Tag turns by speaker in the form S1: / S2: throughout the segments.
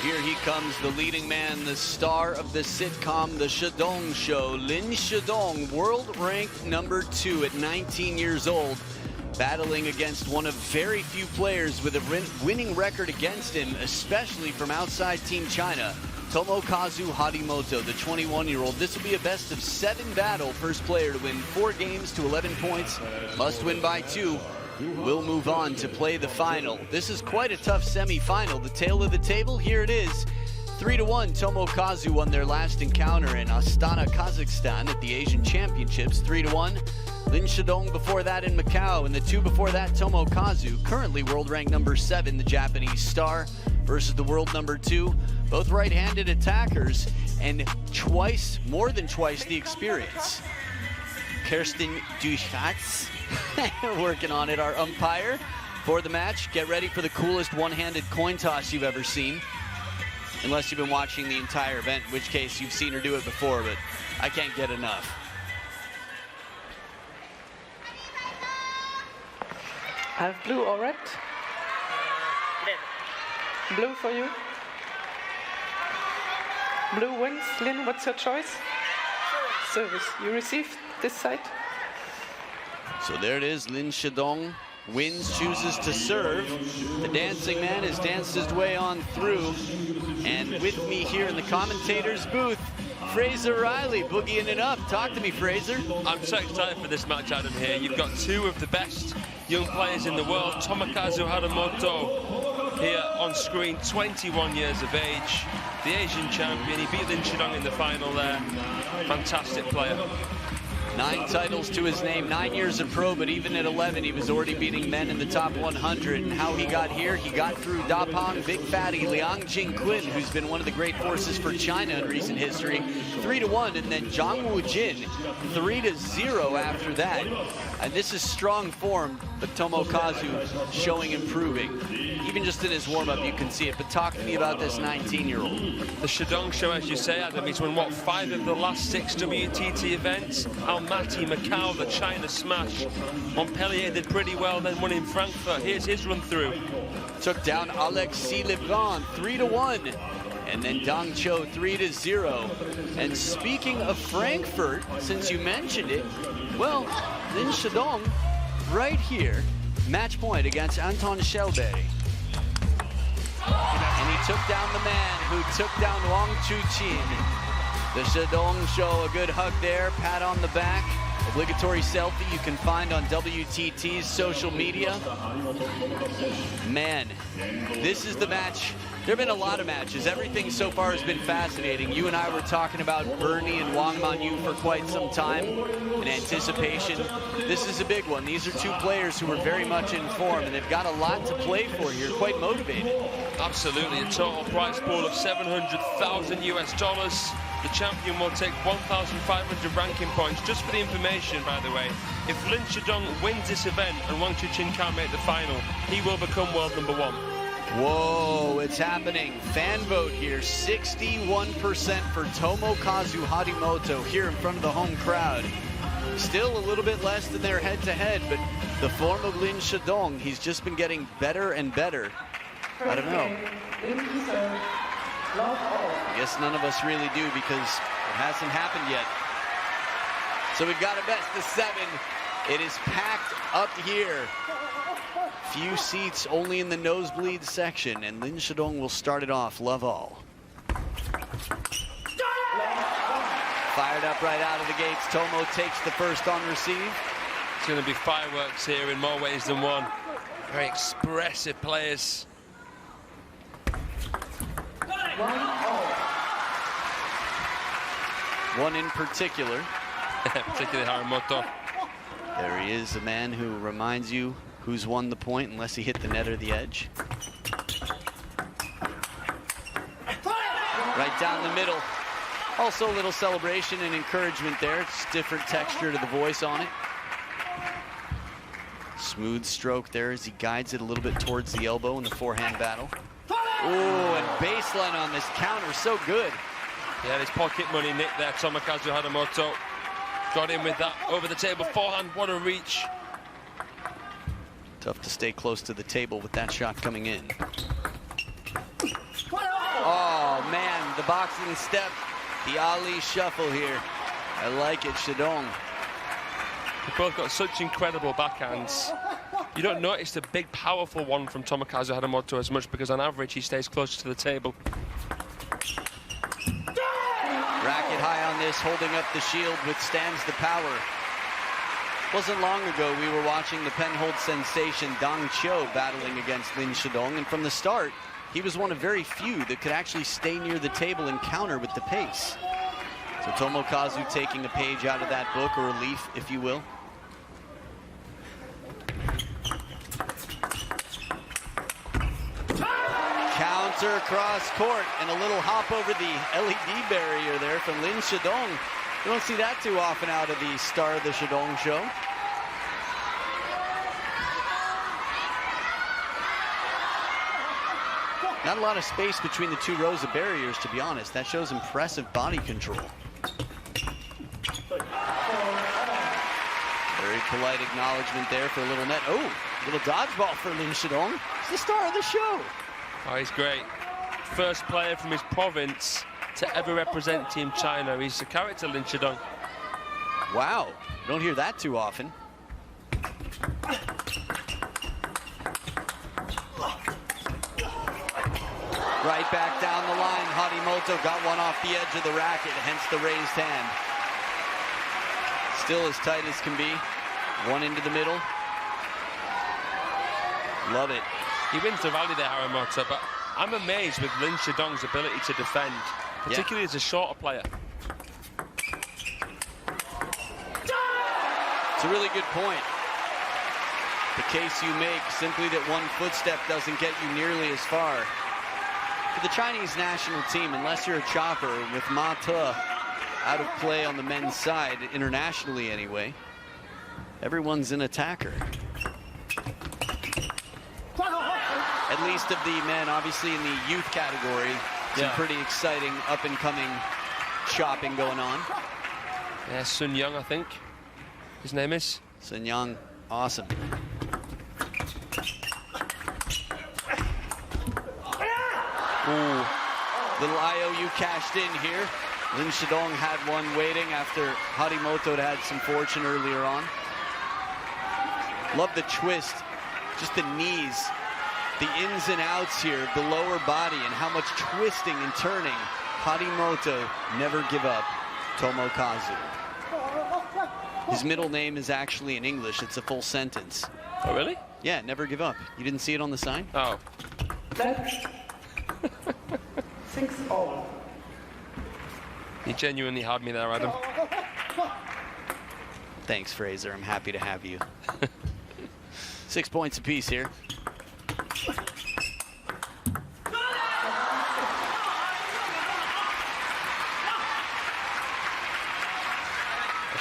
S1: Here he comes, the leading man, the star of the sitcom The Shidong Show, LIN Shidong, world ranked number 2 at 19 years old, battling against one of very few players with a winning record against him, especially from outside Team China, Tomokazu HARIMOTO, the 21-year-old. This will be a best-of-7 battle. First player to win 4 games to 11 points, must win by 2. Will move on to play the final. This is quite a tough semi-final. The tail of the table, here it is. 3-1, Tomokazu won their last encounter in Astana, Kazakhstan at the Asian Championships. 3-1. LIN Shidong before that in Macau, and the 2 before that, Tomokazu, currently world ranked number 7, the Japanese star, versus the world number 2. Both right-handed attackers, and more than twice the experience. Kirsten Duchatz working on it, our umpire for the match. Get ready for the coolest one-handed coin toss you've ever seen. Unless you've been watching the entire event, in which case you've seen her do it before, but I can't get enough.
S2: I have blue or red? Blue for you. Blue wins. Lin, what's your choice? Service. You receive this side.
S1: So there it is, LIN Shidong wins, chooses to serve. The dancing man has danced his way on through. And with me here in the commentator's booth, Fraser Riley, boogieing it up. Talk to me, Fraser.
S3: I'm so excited for this match, Adam, here. You've got 2 of the best young players in the world. Tomokazu HARIMOTO here on screen, 21 years of age. The Asian champion, he beat LIN Shidong in the final there. Fantastic player.
S1: 9 titles to his name, 9 years of pro, but even at 11, he was already beating men in the top 100. And how he got here, he got through Dapang, Big Fatty, Liang Jingquin, who's been one of the great forces for China in recent history, 3-1, and then Zhang Wujin, 3-0 after that. And this is strong form, but Tomokazu showing improving. Even just in his warm-up, you can see it. But talk to me about this 19-year-old.
S3: The Shidong Show, as you say, Adam, he's won, what, 5 of the last 6 WTT events? Almaty, Macau, the China smash. Montpellier did pretty well, then won in Frankfurt. Here's his run-through. Took down
S1: Alexis Lebrun, 3-1. And then Dong Cho, 3-0. And speaking of Frankfurt, since you mentioned it, well, LIN Shidong, right here, match point against Anton Shelby. And he took down the man who took down Wang Chuqin. The Shidong Show, a good hug there, pat on the back. Obligatory selfie you can find on WTT's social media. Man, this is the match. There have been a lot of matches. Everything so far has been fascinating. You and I were talking about Bernie and Wang Manyu for quite some time in anticipation. This is a big one. These are 2 players who are very much in form, and they've got a lot to play for here, quite motivated.
S3: Absolutely, a total prize pool of $700,000 US. The champion will take 1,500 ranking points. Just for the information, by the way, if LIN Shidong wins this event and Wang Chuqin can't make the final, he will become world number 1.
S1: Whoa, it's happening. Fan vote here, 61% for Tomokazu HARIMOTO here in front of the home crowd. Still a little bit less than their head-to-head, but the form of LIN Shidong, he's just been getting better and better. I don't know. I guess none of us really do because it hasn't happened yet. So we've got a best of 7. It is packed up here. Few seats only in the nosebleed section, and LIN Shidong will start it off. Love all. Fired up right out of the gates. Tomo takes the first on receive.
S3: It's going to be fireworks here in more ways than one. Very expressive players.
S1: One in particular.
S3: Particularly HARIMOTO.
S1: There he is, a man who reminds you who's won the point unless he hit the net or the edge. Right down the middle. Also a little celebration and encouragement there. It's different texture to the voice on it. Smooth stroke there as he guides it a little bit towards the elbow in the forehand battle. Oh, and baseline on this counter, so good.
S3: Yeah, there's pocket money nick there. Tomokazu HARIMOTO got in with that over the table forehand. What a reach.
S1: Tough to stay close to the table with that shot coming in. Oh, the boxing step, the Ali shuffle here. I like it, Shidong.
S3: They've both got such incredible backhands. You don't notice the big, powerful one from Tomokazu HARIMOTO as much because on average he stays closer to the table.
S1: Racket high on this, holding up the shield, withstands the power. Wasn't long ago we were watching the penhold sensation Dong Cho battling against LIN Shidong, and from the start, he was one of very few that could actually stay near the table and counter with the pace. So Tomokazu taking a page out of that book, or a leaf, if you will. Counter across court, and a little hop over the LED barrier there from LIN Shidong. You don't see that too often out of the star of the Shidong show. Not a lot of space between the two rows of barriers, to be honest. That shows impressive body control. Very polite acknowledgement there for a little net. Oh, little dodgeball for LIN Shidong. He's the star of the show.
S3: Oh, he's great. First player from his province to ever represent Team China. He's a character, LIN Shidong.
S1: Wow, you don't hear that too often. Right back down the line, HARIMOTO got one off the edge of the racket, hence the raised hand. Still as tight as can be. One into the middle. Love it.
S3: He wins the rally there, HARIMOTO, but I'm amazed with LIN Shidong's ability to defend, particularly as a shorter player.
S1: It's a really good point. The case you make, simply that one footstep doesn't get you nearly as far. For the Chinese national team, unless you're a chopper with Ma Te out of play on the men's side, internationally anyway, everyone's an attacker. At least of the men, obviously in the youth category, some pretty exciting up-and-coming chopping going on.
S3: Yeah, Sun Young, I think his name is.
S1: Sun Young, awesome. Ooh, little IOU cashed in here. LIN Shidong had one waiting after HARIMOTO had some fortune earlier on. Love the twist, just the knees, the ins and outs here, the lower body, and how much twisting and turning. HARIMOTO, never give up, Tomokazu. His middle name is actually in English. It's a full sentence.
S3: Oh, really?
S1: Yeah, never give up. You didn't see it on the sign?
S3: Oh.
S2: 6-0.
S3: You genuinely had me there, Adam.
S1: Thanks, Fraser. I'm happy to have you. 6 points apiece here.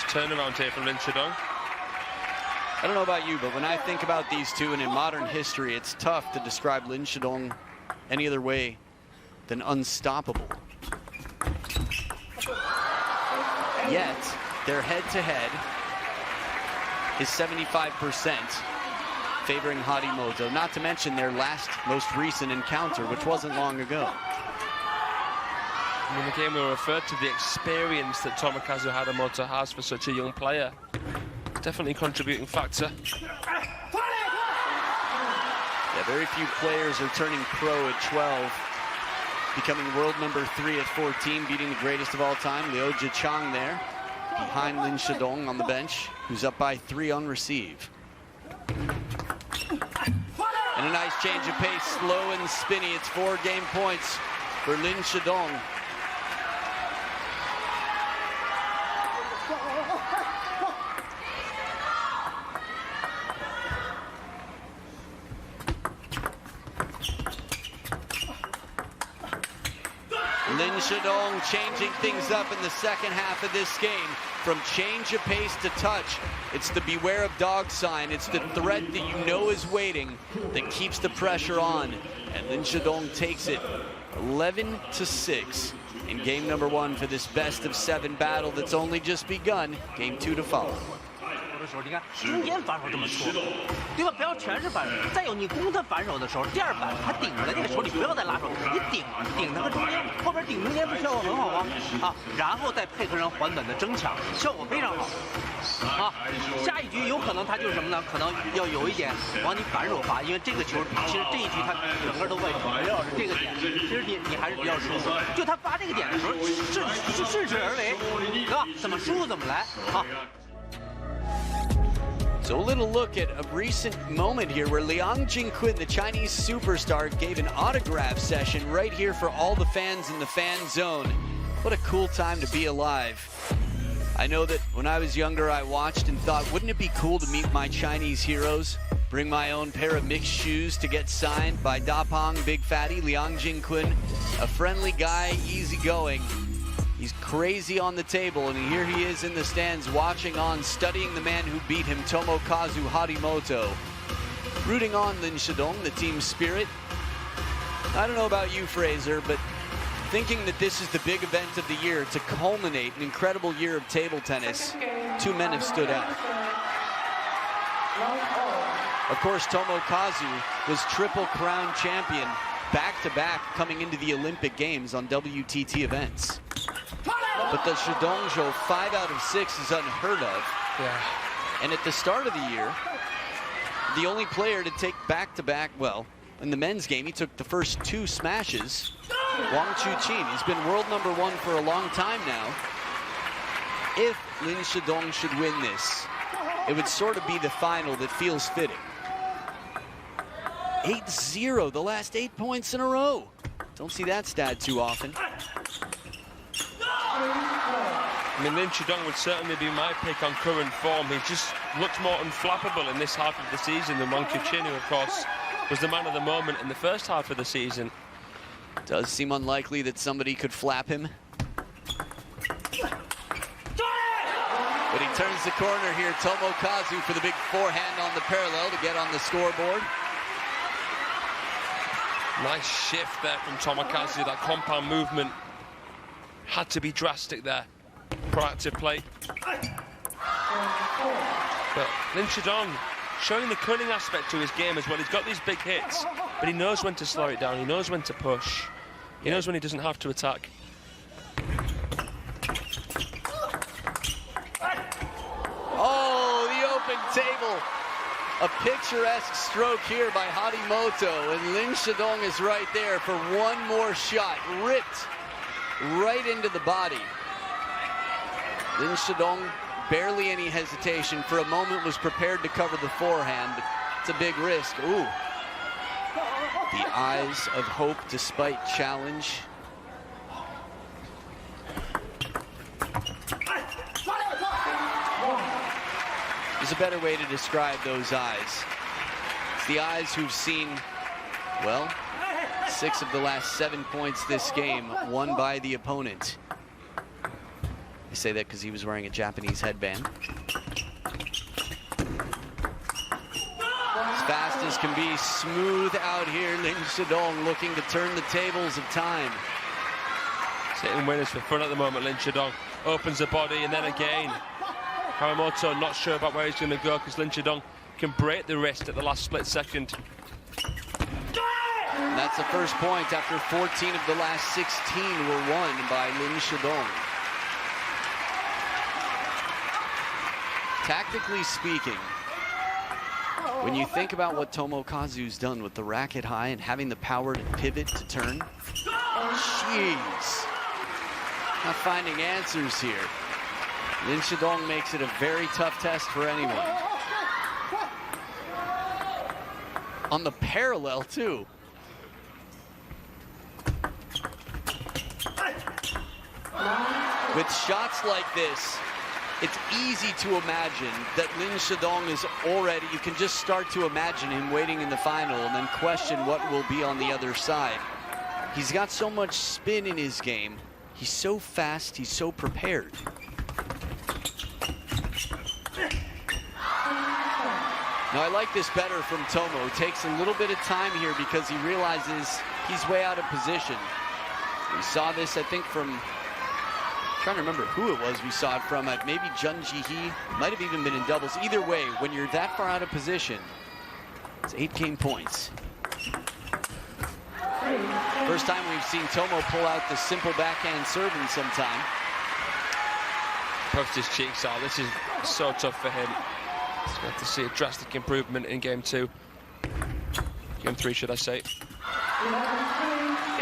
S3: Turnaround here from LIN Shidong.
S1: I don't know about you, but when I think about these two and in modern history, it's tough to describe LIN Shidong any other way than unstoppable. Yet, their head-to-head is 75% favoring HARIMOTO, not to mention their most recent encounter, which wasn't long ago.
S3: And again, we referred to the experience that Tomokazu HARIMOTO has for such a young player. Definitely a contributing factor.
S1: Yeah, very few players are turning pro at 12, becoming world number 3 at 14, beating the greatest of all time, Liu Jichang there, behind LIN Shidong on the bench, who's up by 3 on receive. And a nice change of pace, slow and spinny. It's 4 game points for LIN Shidong. LIN Shidong changing things up in the second half of this game. From change of pace to touch, it's the beware of dog sign. It's the threat that you know is waiting that keeps the pressure on. And LIN Shidong takes it 11-6 in game number 1 for this best of 7 battle that's only just begun. Game 2 to follow.
S4: 手的时候，你看中间反手这么出，对吧？不要全是反手。再有你攻他反手的时候，第二板他顶在那个手里，不要再拉手，你顶他个中间，后边顶中间不效果很好吗？啊，然后再配合上缓短的争抢，效果非常好。啊，下一局有可能他就是什么呢？可能要有一点往你反手发，因为这个球其实这一局他整个都围绕着这个点，其实你还是比较舒服。就他发这个点的时候，顺势而为，对吧？怎么输怎么来啊。
S1: So a little look at a recent moment here where Liang Jingquin, the Chinese superstar, gave an autograph session right here for all the fans in the fan zone. What a cool time to be alive. I know that when I was younger, I watched and thought, wouldn't it be cool to meet my Chinese heroes? Bring my own pair of mixed shoes to get signed by Dapong, Big Fatty, Liang Jingquin, a friendly guy, easygoing. He's crazy on the table, and here he is in the stands watching on, studying the man who beat him, Tomokazu HARIMOTO. Rooting on LIN Shidong, the team spirit. I don't know about you, Fraser, but thinking that this is the big event of the year to culminate an incredible year of table tennis, two men have stood out. Of course, Tomokazu was Triple Crown champion back-to-back coming into the Olympic Games on WTT events. But the Shidong show 5 out of 6 is unheard of.
S3: Yeah.
S1: And at the start of the year, the only player to take back-to-back, well, in the men's game, he took the first 2 smashes. Wang Chuqin, he's been world #1 for a long time now. If LIN Shidong should win this, it would sort of be the final that feels fitting. 8-0, the last 8 points in a row. Don't see that stat too often.
S3: I mean, LIN Shidong would certainly be my pick on current form. He just looks more unflappable in this half of the season than Wang Chuqin, who, of course, was the man of the moment in the first half of the season.
S1: Does seem unlikely that somebody could flap him. But he turns the corner here, Tomokazu, for the big forehand on the parallel to get on the scoreboard.
S3: Nice shift there from Tomokazu. That compound movement had to be drastic there. Proactive play. But LIN Shidong showing the cunning aspect to his game as well. He's got these big hits, but he knows when to slow it down. He knows when to push. He knows when he doesn't have to attack.
S1: Oh, the open table. A picturesque stroke here by Harimoto, and LIN Shidong is right there for one more shot, ripped right into the body. LIN Shidong, barely any hesitation, for a moment was prepared to cover the forehand, but it's a big risk. Ooh. The eyes of hope despite challenge. There's a better way to describe those eyes. It's the eyes who've seen, well, 6 of the last 7 points this game won by the opponent. I say that because he was wearing a Japanese headband. As fast as can be, smooth out here, LIN Shidong looking to turn the tables of time.
S3: Sitting winners for fun at the moment. LIN Shidong opens the body, and then again Harimoto not sure about where he's going to go, because LIN Shidong can break the wrist at the last split second.
S1: And that's the first point after 14 of the last 16 were won by LIN Shidong. Tactically speaking, when you think about what Tomokazu's done with the racket high and having the power to pivot to turn, jeez, not finding answers here. LIN Shidong makes it a very tough test for anyone. On the parallel, too. With shots like this, it's easy to imagine that LIN Shidong is already, you can just start to imagine him waiting in the final and then question what will be on the other side. He's got so much spin in his game. He's so fast, he's so prepared. Now, I like this better from Tomo. Takes a little bit of time here because he realizes he's way out of position. We saw this, I think, from trying to remember who it was we saw it from. Maybe Jun Ji-hee, might have even been in doubles. Either way, when you're that far out of position, it's 8 game points. First time we've seen Tomo pull out the simple backhand serve in some time.
S3: Puffed his cheeks out. This is so tough for him. He's going to see a drastic improvement in game 2. Game 3, should I say.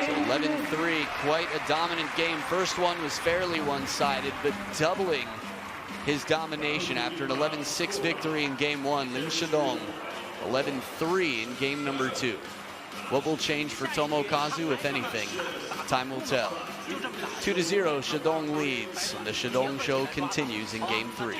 S1: So 11-3, quite a dominant game. First one was fairly one-sided, but doubling his domination after an 11-6 victory in game 1. LIN Shidong, 11-3 in game number 2. What will change for Tomokazu, if anything? Time will tell. 2-0, Shidong leads, and the Shidong show continues in game 3.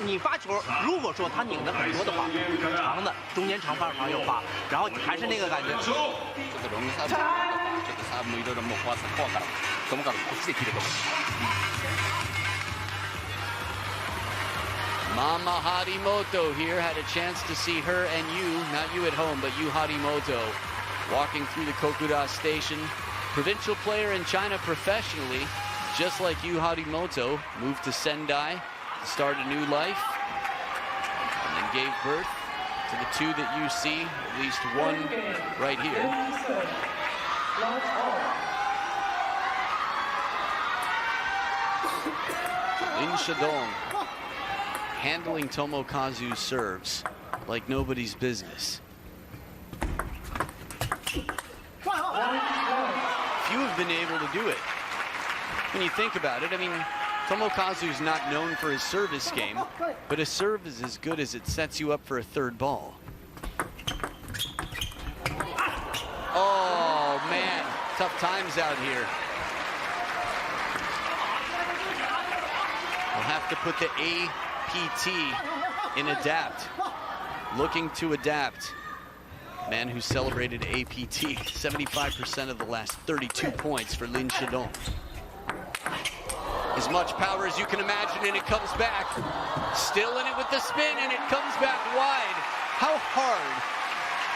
S4: 你发球，如果说他拧的很多的话，长的中间长发要发，然后还是那个感觉。
S1: Mama Harimoto here, had a chance to see her and you, not you at home, but you Harimoto, walking through the Kokuda station. Provincial player in China professionally, just like you Harimoto, moved to Sendai to start a new life, and then gave birth to the 2 that you see, at least one right here. LIN Shidong handling Tomokazu's serves like nobody's business. Few have been able to do it. When you think about it, I mean, Tomokazu's not known for his service game, but a serve is as good as it sets you up for a third ball. Oh, man, tough times out here. We'll have to put the APT in adapt. Looking to adapt. Man who celebrated APT, 75% of the last 32 points for LIN Shidong. As much power as you can imagine, and it comes back. Still in it with the spin, and it comes back wide. How hard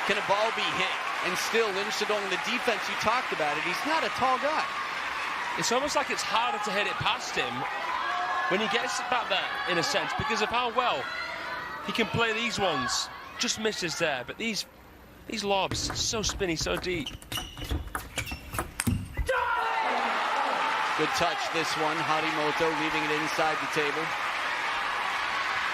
S1: can a ball be hit? And still, LIN Shidong, the defense, you talked about it, he's not a tall guy.
S3: It's almost like it's harder to hit it past him when he gets back there, in a sense, because of how well he can play these ones. Just misses there, but these lobs, so spinny, so deep.
S1: Good touch, this one. Harimoto leaving it inside the table.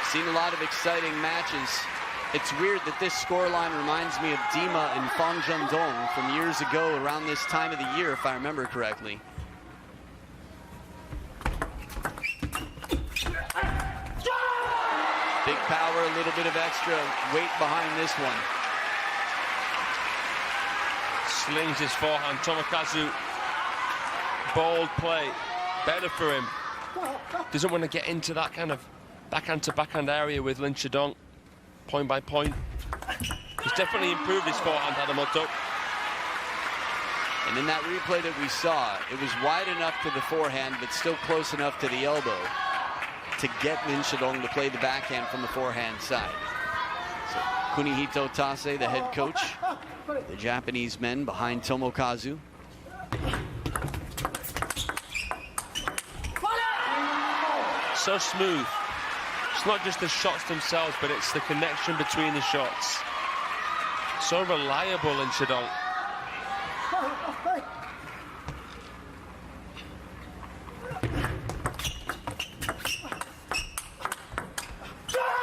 S1: Seen a lot of exciting matches. It's weird that this scoreline reminds me of Dima and Fangjandong from years ago around this time of the year, if I remember correctly. Big power, a little bit of extra weight behind this one.
S3: Slings his forehand. Tomokazu, bold play, better for him. Doesn't want to get into that kind of backhand to backhand area with LIN Shidong, point by point. He's definitely improved his forehand, Harimoto.
S1: And in that replay that we saw, it was wide enough to the forehand, but still close enough to the elbow to get LIN Shidong to play the backhand from the forehand side. So Kunihito Tase, the head coach, the Japanese men behind Tomokazu.
S3: So smooth. It's not just the shots themselves, but it's the connection between the shots. So reliable in Shidong.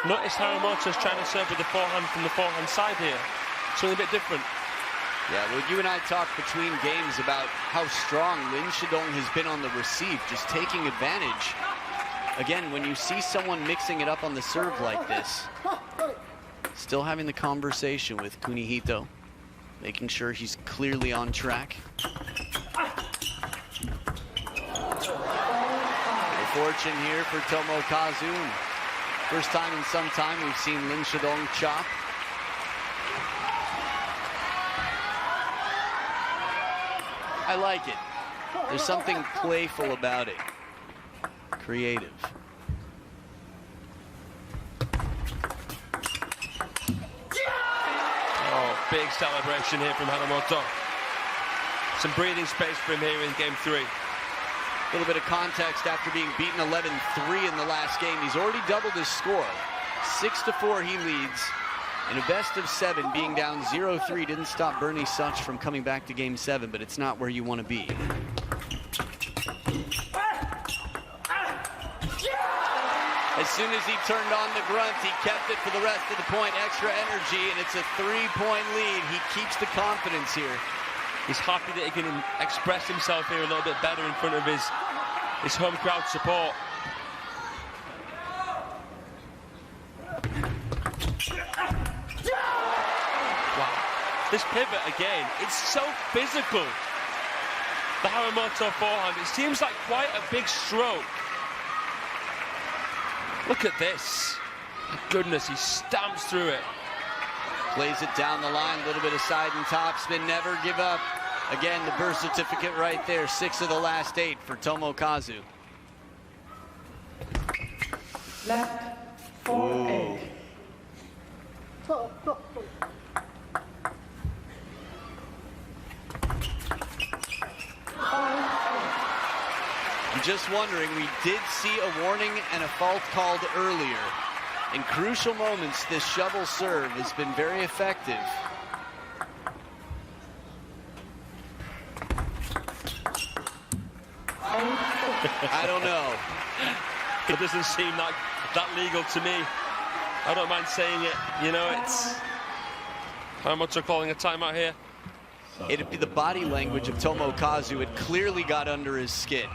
S3: Notice Harimoto's trying to serve with the forehand from the forehand side here. Something a bit different.
S1: Yeah, well, you and I talked between games about how strong LIN Shidong has been on the receive, just taking advantage. Again, when you see someone mixing it up on the serve like this, still having the conversation with Kunihito. making sure he's clearly on track. Fortune here for Tomokazu. First time in some time we've seen LIN Shidong chop. I like it. There's something playful about it. Creative.
S3: Oh, big celebration here from HARIMOTO. Some breathing space for him here in game 3.
S1: A little bit of context after being beaten 11-3 in the last game. He's already doubled his score. 6-4 he leads. In a best of 7, being down 0-3 didn't stop Bernie Such from coming back to game 7, but it's not where you want to be. As soon as he turned on the grunt, he kept it for the rest of the point. Extra energy, and it's a 3-point lead. He keeps the confidence here.
S3: He's happy that he can express himself here a little bit better in front of his home crowd support. Wow. This pivot again, it's so physical. The HARIMOTO forehand, it seems like quite a big stroke. Look at this. My goodness, he stamps through it.
S1: Plays it down the line, a little bit of side and top spin, never give up. Again, the birth certificate right there, 6 of the last 8 for Tomokazu.
S2: Left 4-8.
S1: I'm just wondering, we did see a warning and a fault called earlier. In crucial moments, this shovel serve has been very effective. I don't know.
S3: It doesn't seem that legal to me. I don't mind saying it. You know, it's HARIMOTO calling a timeout here.
S1: It'd be the body language of Tomokazu. It clearly got under his skin.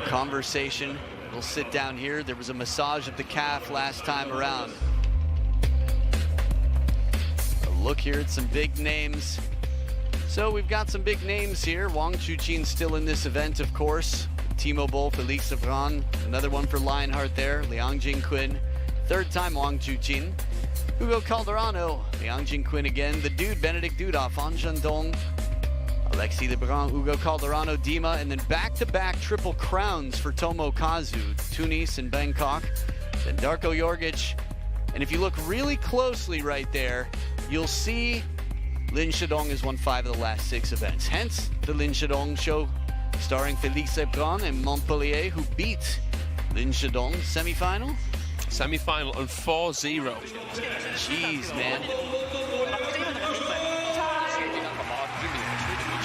S1: Conversation. We'll sit down here. There was a massage of the calf last time around. A look here at some big names. So we've got some big names here. Wang Chuqin still in this event, of course. Timo Boll, Felix Lebrun, another one for Lionheart there. Liang Jingquin, third time Wang Chuqin. Hugo Calderano, Liang Jingquin again. The dude, Benedict Duda, Fan Zhendong, Alexis Lebrun, Hugo Calderano, Dima, and then back-to-back triple crowns for Tomokazu, Tunis and Bangkok. Then Darko Jorgic. And if you look really closely right there, you'll see LIN Shidong has won 5 of the last 6 events. Hence, the LIN Shidong show starring Felix Lebrun and Montpellier, who beat LIN Shidong semifinal.
S3: Semi-final and 4-0.
S1: Jeez, man.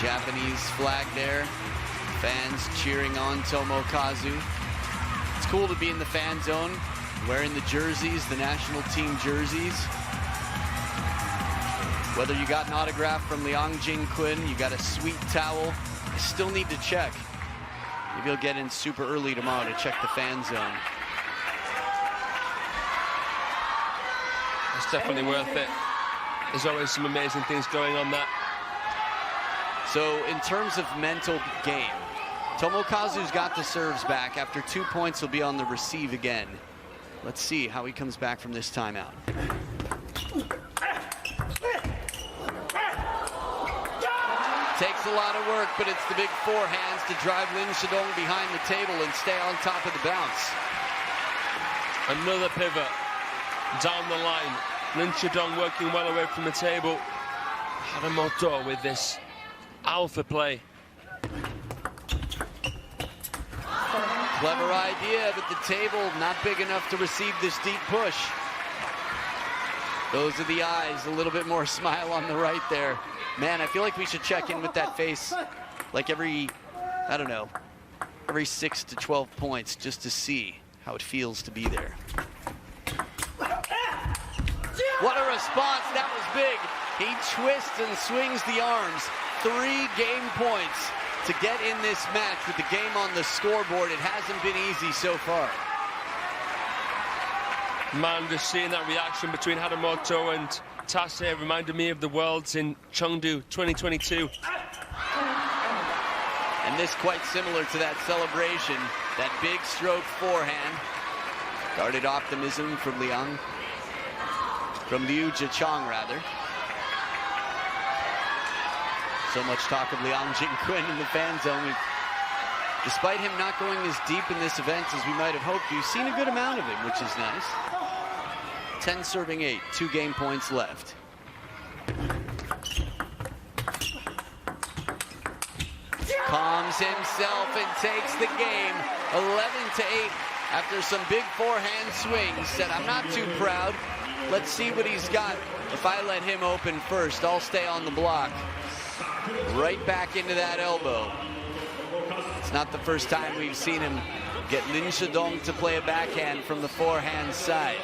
S1: Japanese flag there. Fans cheering on Tomokazu. It's cool to be in the fan zone, wearing the jerseys, the national team jerseys. Whether you got an autograph from Liang Jingquin, you got a sweet towel, I still need to check. Maybe I'll get in super early tomorrow to check the fan zone.
S3: It's definitely worth it. There's always some amazing things going on there.
S1: So in terms of mental game, Tomokazu's got the serves back. After 2 points, he'll be on the receive again. Let's see how he comes back from this timeout. Takes a lot of work, but it's the big forehands to drive LIN Shidong behind the table and stay on top of the bounce.
S3: Another pivot down the line. LIN Shidong working well away from the table. HARIMOTO with this alpha play.
S1: Clever idea, but the table not big enough to receive this deep push. Those are the eyes, a little bit more smile on the right there. Man, I feel like we should check in with that face like every, I don't know, every 6 to 12 points just to see how it feels to be there. What a response, that was big. He twists and swings the arms. 3 game points to get in this match with the game on the scoreboard. It hasn't been easy so far.
S3: Man, just seeing that reaction between HARIMOTO and Tass here reminded me of the Worlds in Chengdu 2022.
S1: And this quite similar to that celebration, that big stroke forehand. Guarded optimism from Liu Jichang rather. So much talk of Liang Jingquin in the fan zone. Despite him not going as deep in this event as we might have hoped, you've seen a good amount of him, which is nice. 10 serving 8, 2 game points left. Calms himself and takes the game, 11-8 after some big forehand swings. Said, I'm not too proud. Let's see what he's got. If I let him open first, I'll stay on the block. Right back into that elbow. It's not the first time we've seen him get LIN Shidong to play a backhand from the forehand side.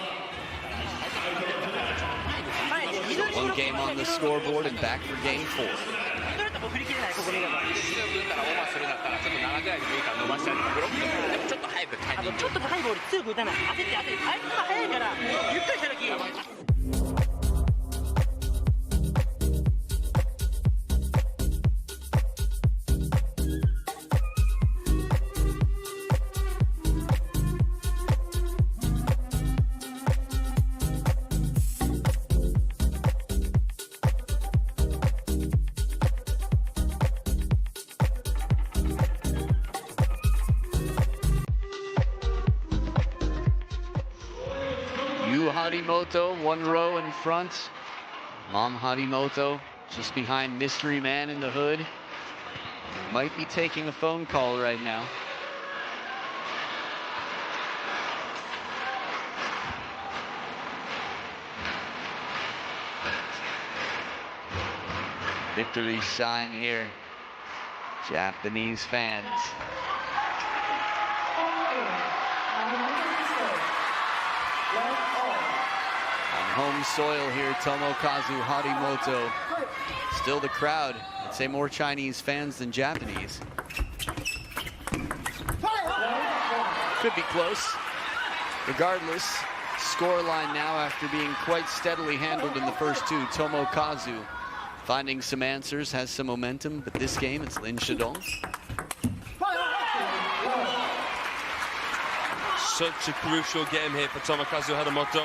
S1: One game on the scoreboard and back for game 4. Harimoto, 1 row in front. Mom Harimoto just behind Mystery Man in the hood. Might be taking a phone call right now. Victory sign here. Japanese fans. Home soil here, Tomokazu Harimoto. Still the crowd. I'd say more Chinese fans than Japanese. Could be close. Regardless, scoreline now after being quite steadily handled in the first 2. Tomokazu finding some answers, has some momentum, but this game it's LIN Shidong.
S3: Such a crucial game here for Tomokazu Harimoto.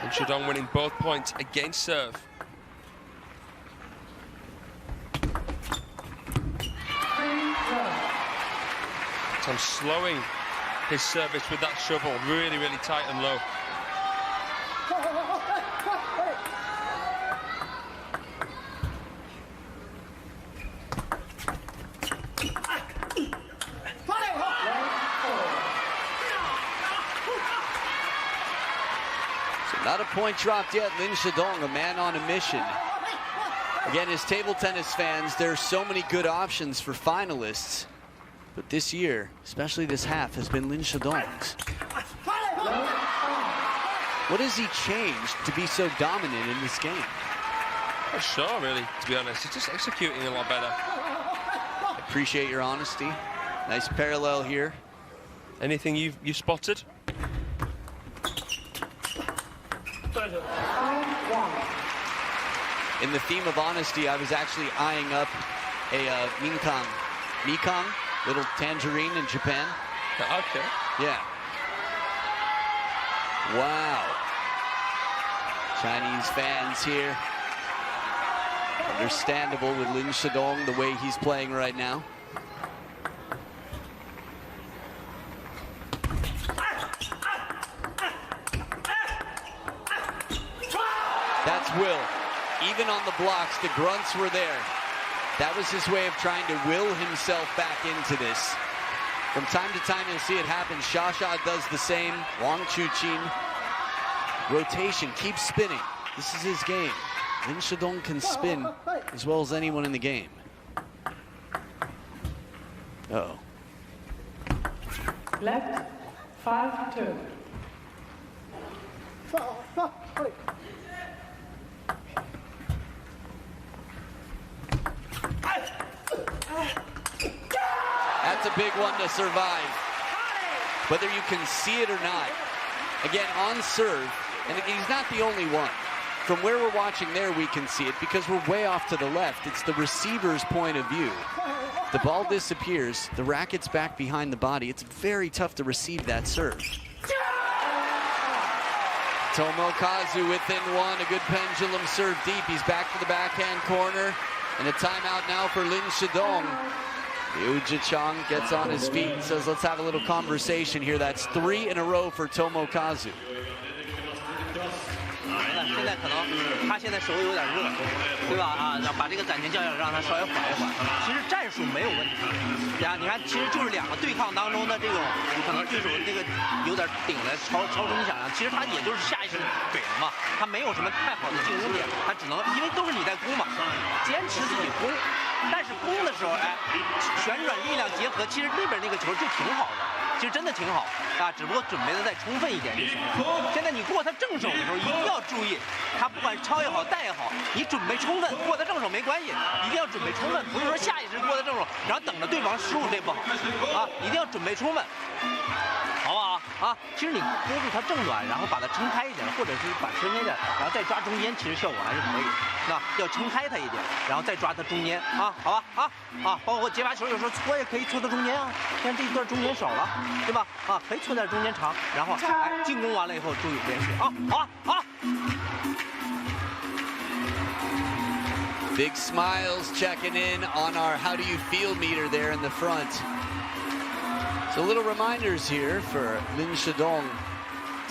S3: And Shidong winning both points against serve. So I'm slowing his service with that shovel, really, really tight and low.
S1: Not a point dropped yet. LIN Shidong, a man on a mission. Again, as table tennis fans, there's so many good options for finalists. But this year, especially this half, has been LIN Shidong's. What has he changed to be so dominant in this game?
S3: Not sure, really, to be honest. He's just executing a lot better.
S1: Appreciate your honesty. Nice parallel here.
S3: Anything you've spotted?
S1: In the theme of honesty, I was actually eyeing up a Mikang, little tangerine in Japan.
S3: Okay.
S1: Yeah. Wow. Chinese fans here. Understandable with LIN Shidong the way he's playing right now. That's Will. Even on the blocks, the grunts were there. That was his way of trying to will himself back into this. From time to time, you'll see it happen. Shasha does the same. Wang Chuqin. Rotation, keep spinning. This is his game. LIN Shidong can spin as well as anyone in the game. Uh-oh.
S2: Left, 5-2.
S1: That's a big one to survive. Whether you can see it or not, Again, on serve, and he's not the only one. From where we're watching there, we can see it because we're way off to the left. It's the receiver's point of view. The ball disappears, the racket's back behind the body. It's very tough to receive that serve. Tomokazu within one, a good pendulum serve deep. He's back to the backhand corner, and a timeout now for LIN Shidong. Liu Jichang gets on his feet and says, let's have a little conversation here. That's 3 in a row for Tomokazu.
S4: 现在可能他现在手有点热，对吧？啊，把这个暂停教练让他稍微缓一缓。其实战术没有问题，呀，你看，其实就是两个对抗当中的这种，可能对手那个有点顶的超出你想象。其实他也就是下意识给了嘛，他没有什么太好的进攻点，他只能因为都是你在攻嘛，坚持自己攻。但是攻的时候，哎，旋转力量结合，其实那边那个球就挺好的。 其实真的挺好啊，只不过准备的再充分一点就行了。现在你过他正手的时候，一定要注意，他不管是抄也好，带也好，你准备充分，过他正手没关系，一定要准备充分，不是说下意识过他正手，然后等着对方失误，这不好啊，一定要准备充分，好不好啊？其实你勾住他正短，然后把他撑开一点，或者是把撑开一点，然后再抓中间，其实效果还是可以。那要撑开他一点，然后再抓他中间啊，好吧啊，包括接发球有时候搓也可以搓到中间啊，但这一段中间少了。 对吧？啊，可以搓点中间长，然后哎，进攻完了以后注意连续啊，好。
S1: Big smiles checking in on our how do you feel meter there in the front. So little reminders here for LIN Shidong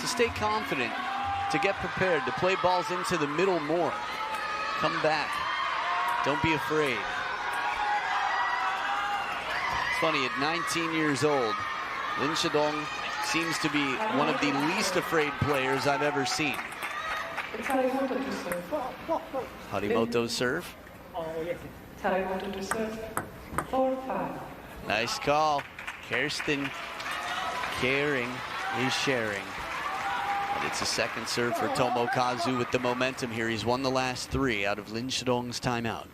S1: to stay confident, to get prepared, to play balls into the middle more. Come back. Don't be afraid. It's funny, at 19 years old, LIN Shidong seems to be one of the least afraid players I've ever seen.
S2: It's Harimoto to serve.
S1: Harimoto's serve.
S2: Harimoto to serve. 4-5.
S1: Nice call. Kirsten caring is sharing. And it's a second serve for Tomokazu with the momentum here. He's won the last 3 out of LIN Shidong's timeout.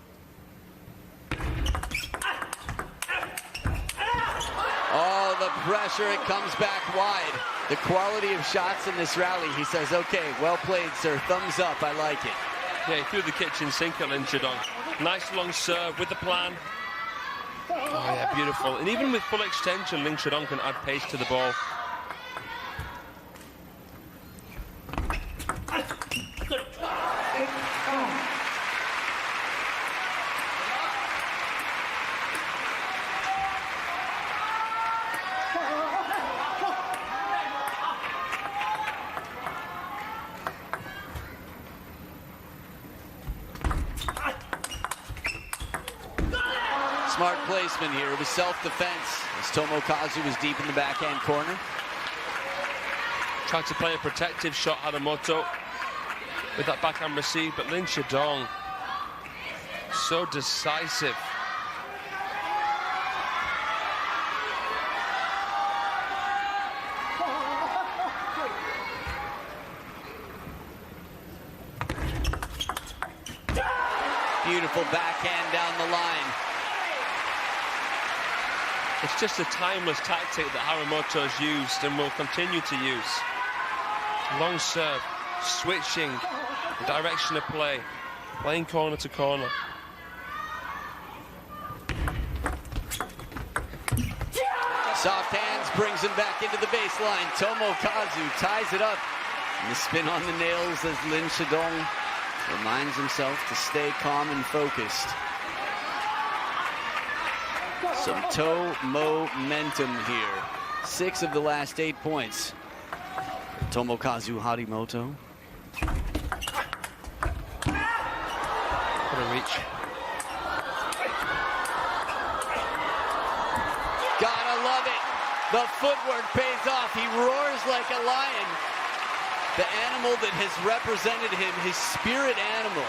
S1: Oh, the pressure, it comes back wide. The quality of shots in this rally, he says, okay, well played, sir. Thumbs up, I like it.
S3: Yeah, he threw the kitchen sink at LIN Shidong. Nice long serve with the plan. Oh, yeah, beautiful. And even with full extension, LIN Shidong can add pace to the ball.
S1: Smart placement here. It was self-defense as Tomokazu was deep in the backhand corner.
S3: Tried to play a protective shot, Harimoto, with that backhand receive, but LIN Shidong, so decisive.
S1: Beautiful backhand down the line.
S3: It's just a timeless tactic that Harimoto has used and will continue to use. Long serve, switching the direction of play, playing corner to corner.
S1: Soft hands brings him back into the baseline. Tomokazu ties it up. And the spin on the nails as LIN Shidong reminds himself to stay calm and focused. Some toe momentum here. 6 of the last 8 points. Tomokazu Harimoto.
S3: What a reach.
S1: Gotta love it. The footwork pays off. He roars like a lion. The animal that has represented him, his spirit animal.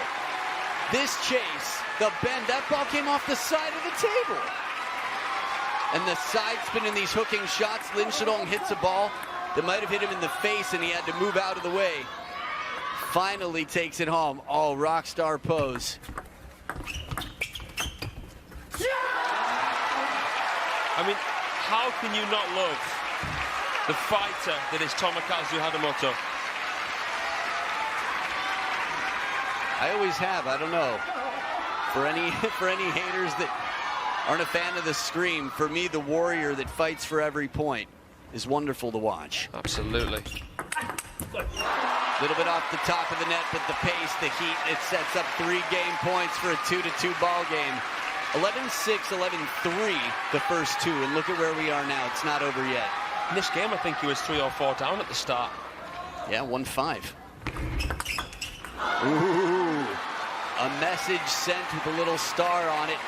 S1: This chase, the bend, that ball came off the side of the table. And the side spin in these hooking shots, LIN Shidong hits a ball that might have hit him in the face and he had to move out of the way. Finally takes it home. Oh, rock star pose.
S3: I mean, how can you not love the fighter that is Tomokazu HARIMOTO.
S1: I always have, I don't know. For any haters that aren't a fan of the scream, for me, the warrior that fights for every point is wonderful to watch.
S3: Absolutely.
S1: Little bit off the top of the net, but the pace, the heat, it sets up 3 game points for a 2-2 ball game. 11-6, 11-3 the first 2, and look at where we are now. It's not over yet.
S3: In this game, I think he was 3 or 4 down at the start.
S1: Yeah, 1-5. Ooh, a message sent with a little star on it.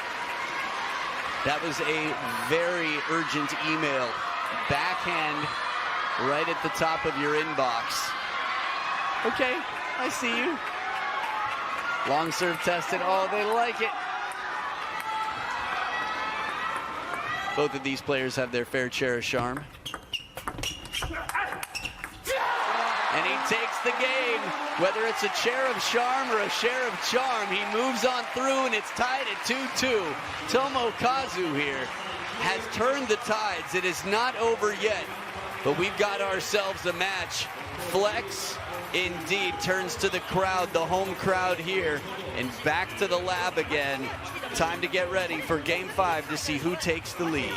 S1: That was a very urgent email. Backhand right at the top of your inbox. Okay, I see you. Long serve tested. Oh, they like it. Both of these players have their fair share of charm. And he takes the game. Whether it's a share of charm or a share of charm, he moves on through, and it's tied at 2-2. Tomokazu here has turned the tides. It is not over yet, but we've got ourselves a match. Flex indeed turns to the crowd, the home crowd here, and back to the lab again. Time to get ready for Game 5 to see who takes the lead.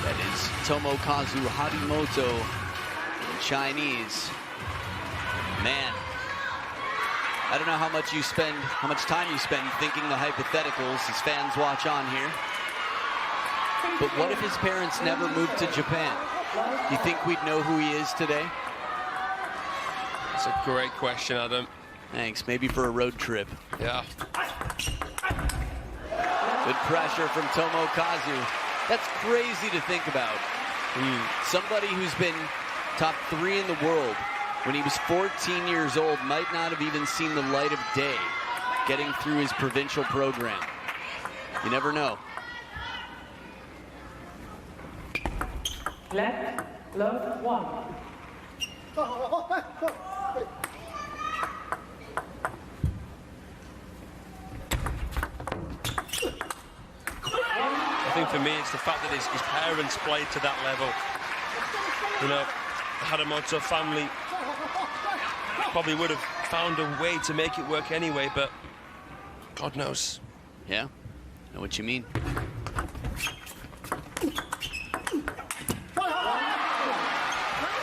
S1: That is Tomokazu HARIMOTO in Chinese. Man, I don't know how much time you spend thinking the hypotheticals as fans watch on here. But what if his parents never moved to Japan? Do you think we'd know who he is today?
S3: That's a great question, Adam.
S1: Thanks, maybe for a road trip.
S3: Yeah.
S1: Good pressure from Tomokazu. That's crazy to think about. Somebody who's been top 3 in the world when he was 14 years old might not have even seen the light of day getting through his provincial program. You never know.
S2: Left, love, 1.
S3: I think for me, it's the fact that his parents played to that level. You know, the HARIMOTO family probably would have found a way to make it work anyway, but God knows.
S1: Yeah, I know what you mean.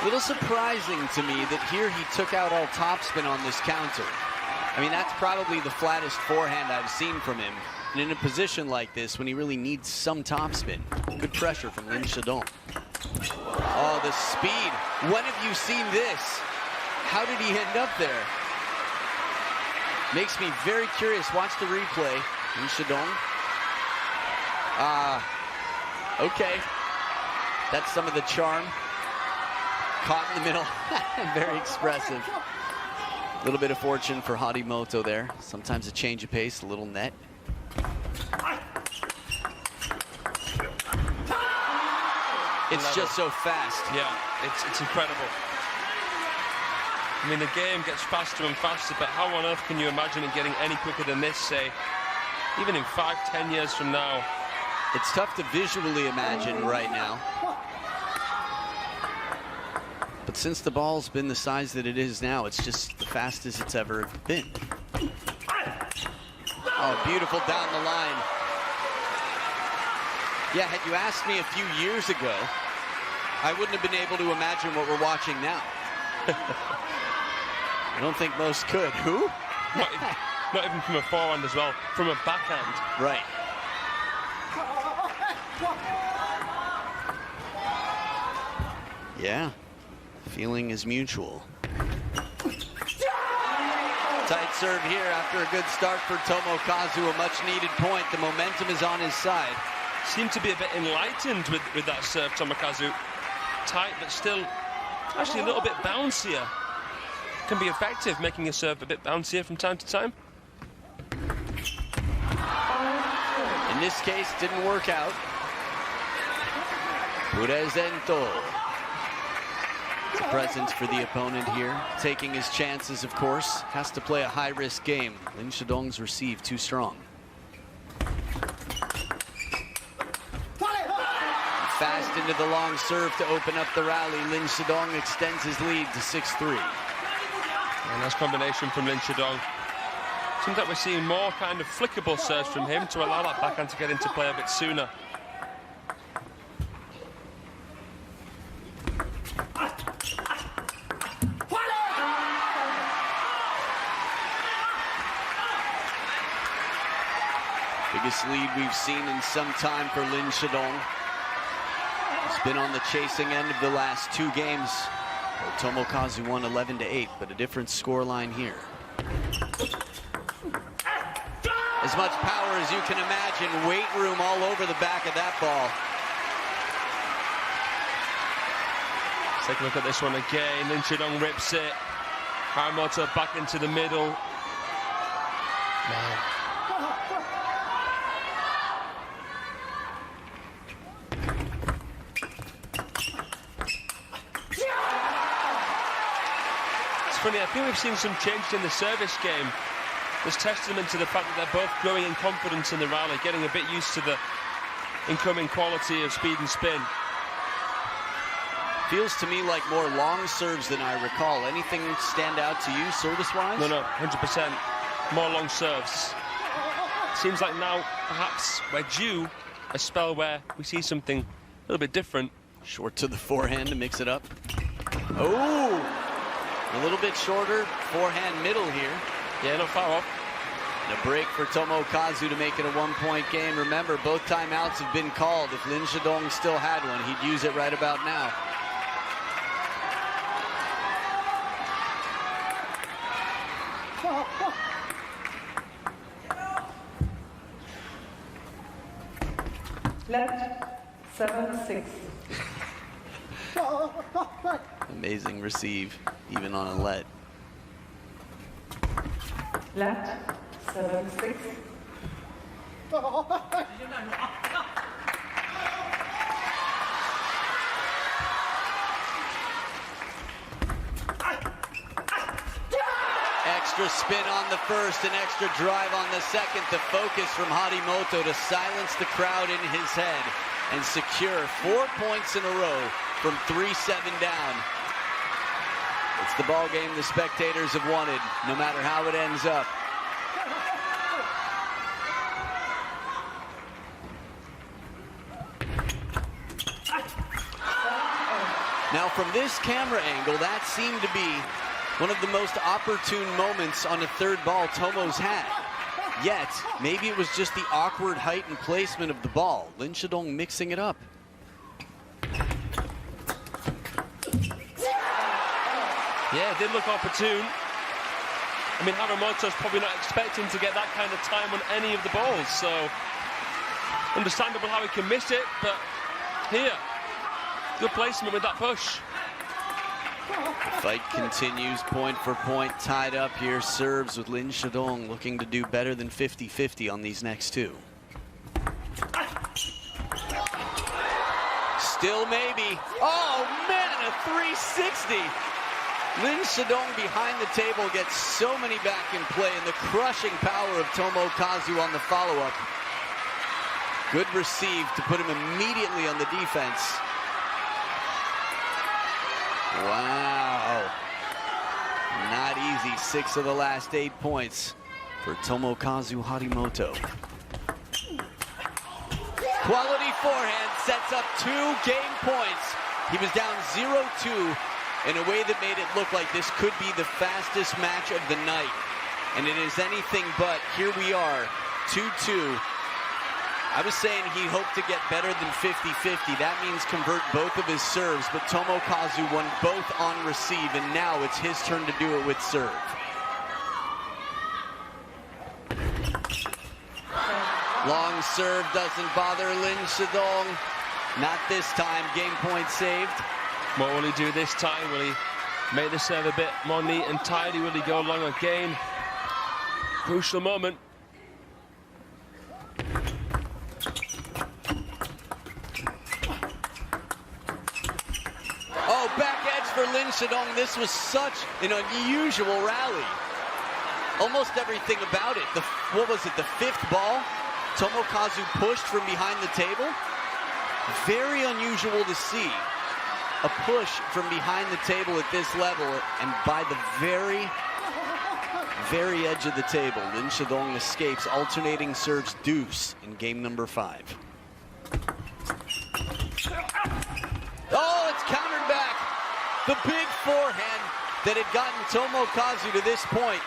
S1: Little surprising to me that here he took out all topspin on this counter. I mean, that's probably the flattest forehand I've seen from him. And in a position like this, when he really needs some topspin. Good pressure from LIN Shidong. Oh, the speed. When have you seen this? How did he end up there? Makes me very curious. Watch the replay. LIN Shidong. Okay. That's some of the charm. Caught in the middle. Very expressive. A little bit of fortune for HARIMOTO there. Sometimes a change of pace, a little net. It's just so fast.
S3: Yeah, it's incredible. I mean, the game gets faster and faster, but how on earth can you imagine it getting any quicker than this, say, even in 5-10 years from now?
S1: It's tough to visually imagine right now. But since the ball's been the size that it is now, it's just the fastest it's ever been. Oh, beautiful down the line. Yeah, had you asked me a few years ago, I wouldn't have been able to imagine what we're watching now. I don't think most could. Who?
S3: Not even from a forehand as well, from a backhand.
S1: Right. Yeah, feeling is mutual. Tight serve here after a good start for Tomokazu, a much needed point. The momentum is on his side.
S3: Seemed to be a bit enlightened with that serve, Tomokazu. Tight, but still actually a little bit bouncier. Can be effective, making a serve a bit bouncier from time to time.
S1: In this case, didn't work out. Presento. It's a presence for the opponent here. Taking his chances, of course. Has to play a high-risk game. LIN Shidong's receive too strong. Fast into the long serve to open up the rally. LIN Shidong extends his lead to 6-3.
S3: And nice combination from LIN Shidong. Seems like we're seeing more kind of flickable serves from him to allow that backhand to get into play a bit sooner.
S1: Biggest lead we've seen in some time for LIN Shidong. He's been on the chasing end of the last two games. Tomokazu won 11-8, but a different scoreline here. As much power as you can imagine, weight room all over the back of that ball.
S3: Let's take a look at this one again. LIN Shidong rips it. Harimoto back into the middle. Man. It's funny, I think we've seen some changes in the service game. There's testament to the fact that they're both growing in confidence in the rally, getting a bit used to the incoming quality of speed and spin.
S1: Feels to me like more long serves than I recall. Anything stand out to you service-wise?
S3: No, 100%. More long serves. Seems like now perhaps we're due a spell where we see something a little bit different.
S1: Short to the forehand to mix it up. Oh! A little bit shorter forehand middle here.
S3: Yeah, not far off.
S1: And a break for Tomokazu to make it a one-point game. Remember, both timeouts have been called. If LIN Shidong still had one, he'd use it right about now.
S2: Left, 7-6.
S1: Amazing receive, even on a let.
S2: Left, 7-6.
S1: Extra spin on the first, an extra drive on the second. The focus from Harimoto to silence the crowd in his head and secure 4 points in a row from 3-7 down. It's the ball game the spectators have wanted, no matter how it ends up. Now from this camera angle, that seemed to be one of the most opportune moments on a third ball Tomo's had. Yet, maybe it was just the awkward height and placement of the ball. LIN Shidong mixing it up.
S3: Yeah, it did look opportune. I mean, Harimoto's probably not expecting to get that kind of time on any of the balls, so understandable how he can miss it, but here, good placement with that push.
S1: The fight continues point for point, tied up here. Serves with LIN Shidong looking to do better than 50-50 on these next two. Still maybe. Oh man, a 360. LIN Shidong behind the table gets so many back in play, and the crushing power of Tomokazu on the follow-up. Good receive to put him immediately on the defense. Wow. Not easy. 6 of the last 8 points for Tomokazu Harimoto. Quality forehand sets up 2 game points. He was down 0-2 in a way that made it look like this could be the fastest match of the night. And it is anything but. Here we are, 2-2. I was saying he hoped to get better than 50-50. That means convert both of his serves, but Tomokazu won both on receive, and now it's his turn to do it with serve. Long serve doesn't bother LIN Shidong. Not this time. Game point saved.
S3: What will he do this time? Will he make the serve a bit more neat and tidy? Will he go long again? Crucial moment.
S1: Oh, back edge for LIN Shidong. This was such an unusual rally. Almost everything about it. What was it, the fifth ball? Tomokazu pushed from behind the table. Very unusual to see. A push from behind the table at this level, and by the very edge of the table, LIN Shidong escapes, alternating serves deuce in game number 5. Oh, it's countered back. The big forehand that had gotten Tomokazu to this point.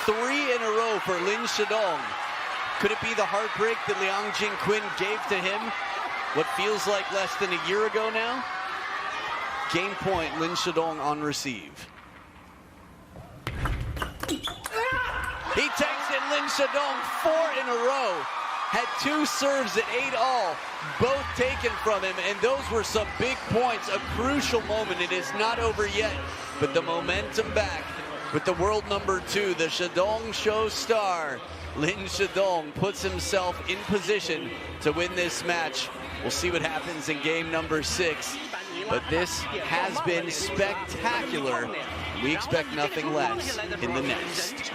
S1: 3 in a row for LIN Shidong. Could it be the heartbreak that Liang Jingquin gave to him what feels like less than a year ago now? Game point, LIN Shidong on receive. He takes it, LIN Shidong, 4 in a row. Had 2 serves at 8-all, both taken from him, and those were some big points, a crucial moment. It is not over yet, but the momentum back with the world number 2, the Shidong Show star. LIN Shidong puts himself in position to win this match. We'll see what happens in game number 6. But this has been spectacular. We expect nothing less in the next.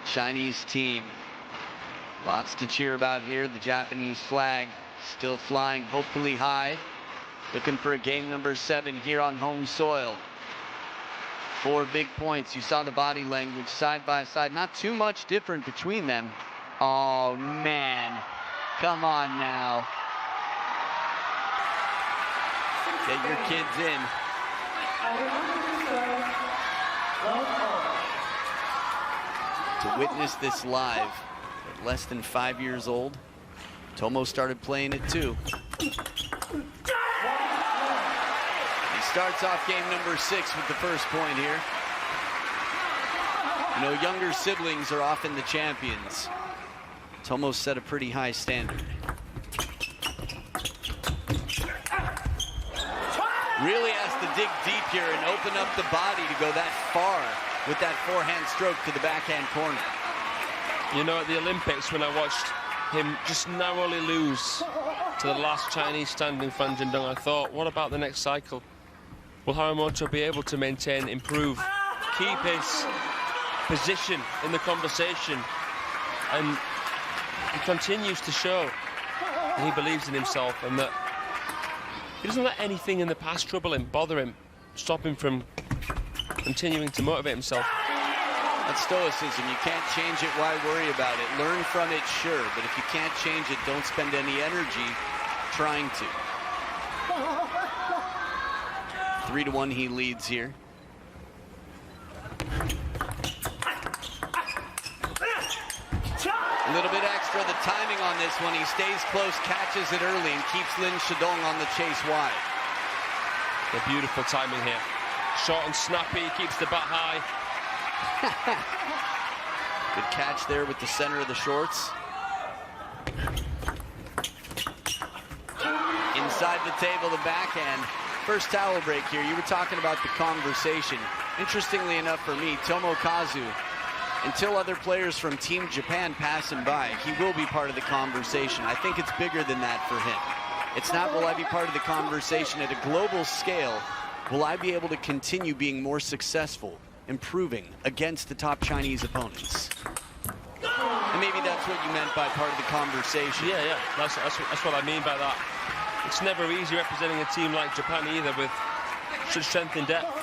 S1: Chinese team. Lots to cheer about here. The Japanese flag still flying, hopefully high. Looking for a game number 7 here on home soil. 4 big points. You saw the body language side by side. Not too much different between them. Oh, man. Come on now. Get your kids in. To witness this live at less than 5 years old, Tomo started playing it too. He starts off game number 6 with the first point here. You know, younger siblings are often the champions. Tomo set a pretty high standard. Really has to dig deep here and open up the body to go that far with that forehand stroke to the backhand corner.
S3: You know, at the Olympics, when I watched him just narrowly lose to the last Chinese standing Fan Jindong, I thought, what about the next cycle? Will Harimoto be able to maintain, improve, keep his position in the conversation? And he continues to show that he believes in himself and that he doesn't let anything in the past trouble him, bother him, stop him from continuing to motivate himself.
S1: That's stoicism. You can't change it, why worry about it? Learn from it, sure, but if you can't change it, don't spend any energy trying to. 3-1 he leads here. A little bit extra, the timing on this one. He stays close, catches it early, and keeps LIN Shidong on the chase wide.
S3: The beautiful timing here. Short and snappy, keeps the bat high.
S1: Good catch there with the center of the shorts. Inside the table, the backhand first towel break here, you were talking about the conversation. Interestingly enough for me, Tomokazu, until other players from Team Japan pass him by, he will be part of the conversation. I think it's bigger than that for him. It's not, will I be part of the conversation at a global scale? Will I be able to continue being more successful, improving against the top Chinese opponents? And maybe that's what you meant by part of the conversation.
S3: Yeah, that's what I mean by that. It's never easy representing a team like Japan either, with such strength in depth.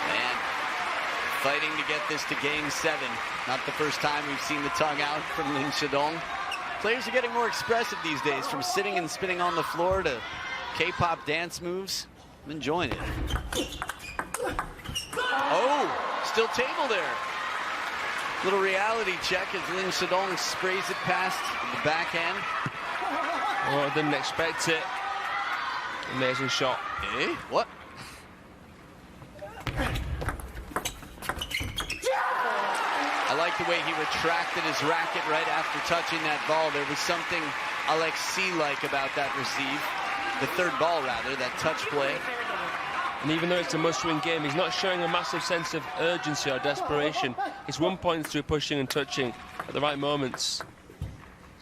S1: Man, fighting to get this to game 7. Not the first time we've seen the tongue out from LIN Shidong. Players are getting more expressive these days, from sitting and spinning on the floor to K-pop dance moves. I'm enjoying it. Oh, still table there. Little reality check as LIN Shidong sprays it past the backhand.
S3: Oh, I didn't expect it. Amazing shot.
S1: Eh? What? I like the way he retracted his racket right after touching that ball. There was something Alexei-like about that receive. The third ball, rather, that touch play.
S3: And even though it's a must-win game, he's not showing a massive sense of urgency or desperation. He's 1 point through pushing and touching at the right moments.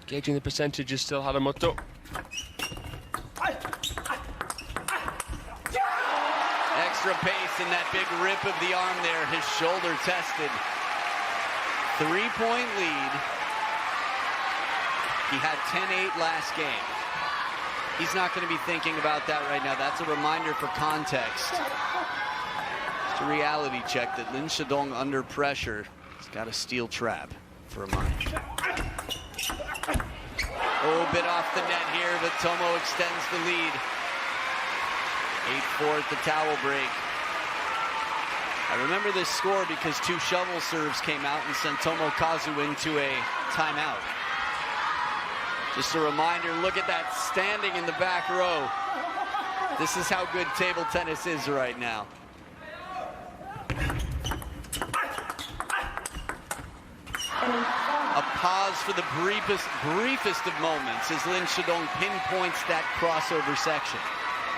S3: Gauging the percentages still, Harimoto.
S1: Extra pace in that big rip of the arm there. His shoulder tested. 3-point lead. He had 10-8 last game. He's not going to be thinking about that right now. That's a reminder for context. It's a reality check that LIN Shidong under pressure has got a steel trap for a mind. Oh, bit off the net here, but Tomo extends the lead. 8-4 at the towel break. I remember this score because 2 shovel serves came out and sent Tomokazu into a timeout. Just a reminder, look at that standing in the back row. This is how good table tennis is right now. A pause for the briefest of moments as LIN Shidong pinpoints that crossover section.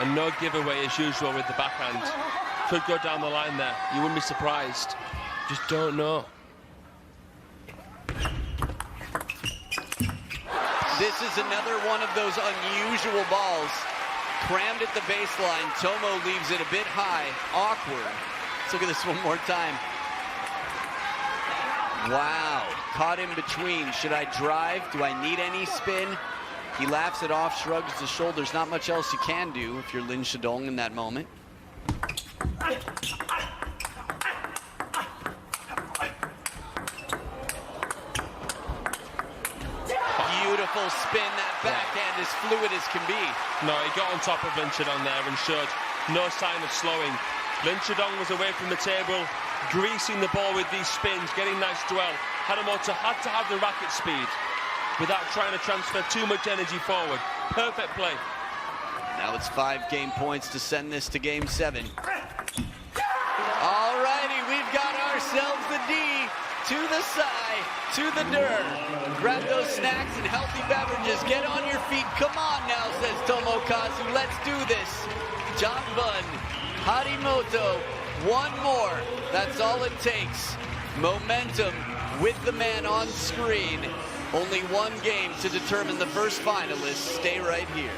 S3: And no giveaway as usual with the backhand. Could go down the line there. You wouldn't be surprised. Just don't know.
S1: This is another one of those unusual balls. Crammed at the baseline. Tomo leaves it a bit high. Awkward. Let's look at this one more time. Wow. Caught in between. Should I drive? Do I need any spin? He laughs it off, shrugs the shoulders. Not much else you can do if you're LIN Shidong in that moment. Beautiful spin. That backhand is fluid as can be.
S3: No, he got on top of LIN Shidong there and showed no sign of slowing. LIN Shidong was away from the table, greasing the ball with these spins, getting nice dwell. Harimoto had to have the racket speed without trying to transfer too much energy forward. Perfect play.
S1: Now it's 5 game points to send this to game 7. All righty, we've got ourselves the D to the side, to the dirt. Grab those snacks and healthy beverages. Get on your feet. Come on now, says Tomokazu. Let's do this. John Bunn, Harimoto, one more. That's all it takes. Momentum with the man on screen. Only 1 game to determine the first finalist. Stay right here.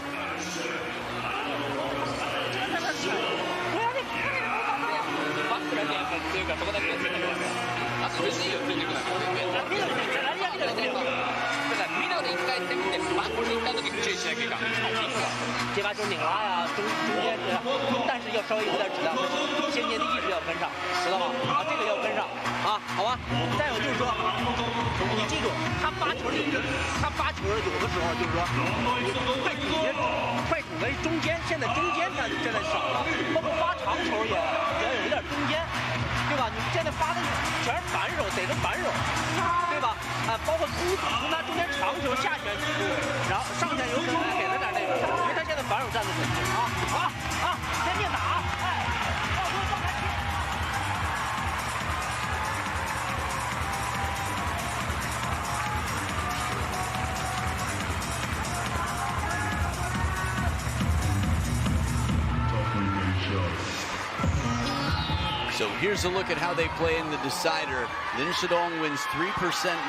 S1: So here's a look at how they play in the decider. LIN Shidong wins 3%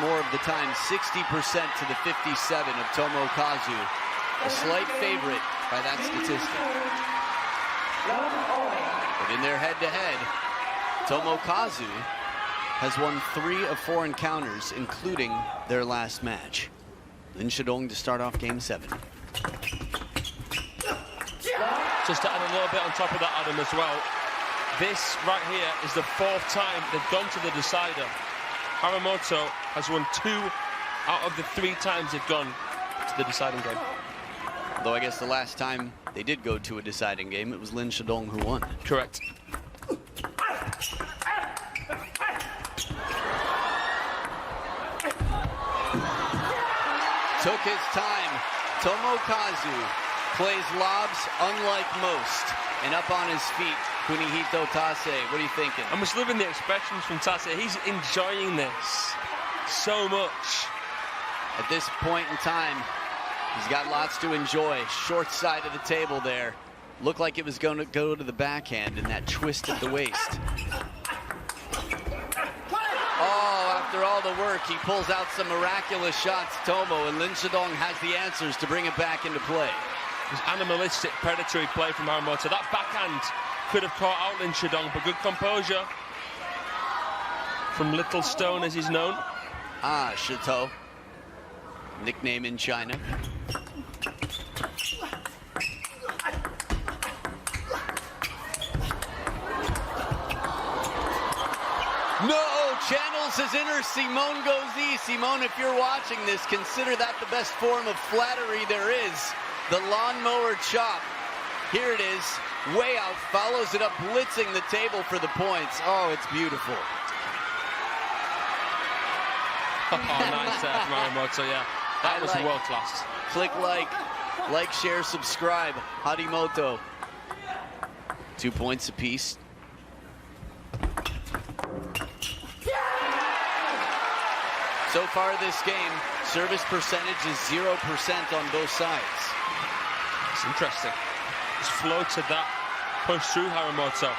S1: more of the time, 60% to the 57 of Tomokazu. A slight favorite by that statistic. But in their head-to-head, Tomokazu has won 3 of 4 encounters, including their last match. LIN Shidong to start off game 7.
S3: Just to add a little bit on top of that, Adam, as well. This right here is the 4th time they've gone to the decider. Harimoto has won 2 out of the 3 times they've gone to the deciding game.
S1: Though I guess the last time they did go to a deciding game, it was LIN Shidong who won.
S3: Correct.
S1: Took his time. Tomokazu plays lobs unlike most. And up on his feet, Kunihito Tase. What are you thinking?
S3: I'm just loving the expressions from Tase. He's enjoying this so much.
S1: At this point in time, he's got lots to enjoy. Short side of the table there. Looked like it was going to go to the backhand in that twist at the waist. Oh, after all the work, he pulls out some miraculous shots, Tomo, and LIN Shidong has the answers to bring it back into play.
S3: It was animalistic, predatory play from Harimoto. That backhand could have caught out LIN Shidong, but good composure from Little Stone, as he's known.
S1: Ah, Shito. Nickname in China. No! Channels his inner Simone goes E. Simone, if you're watching this, consider that the best form of flattery there is. The lawnmower chop. Here it is. Way out. Follows it up, blitzing the table for the points. Oh, it's beautiful.
S3: Oh, nice there from Harimoto, yeah. That was world class.
S1: Click like, share, subscribe. Harimoto. 2 points apiece. So far this game, service percentage is 0% on both sides.
S3: It's interesting. Just floated that push through Harimoto.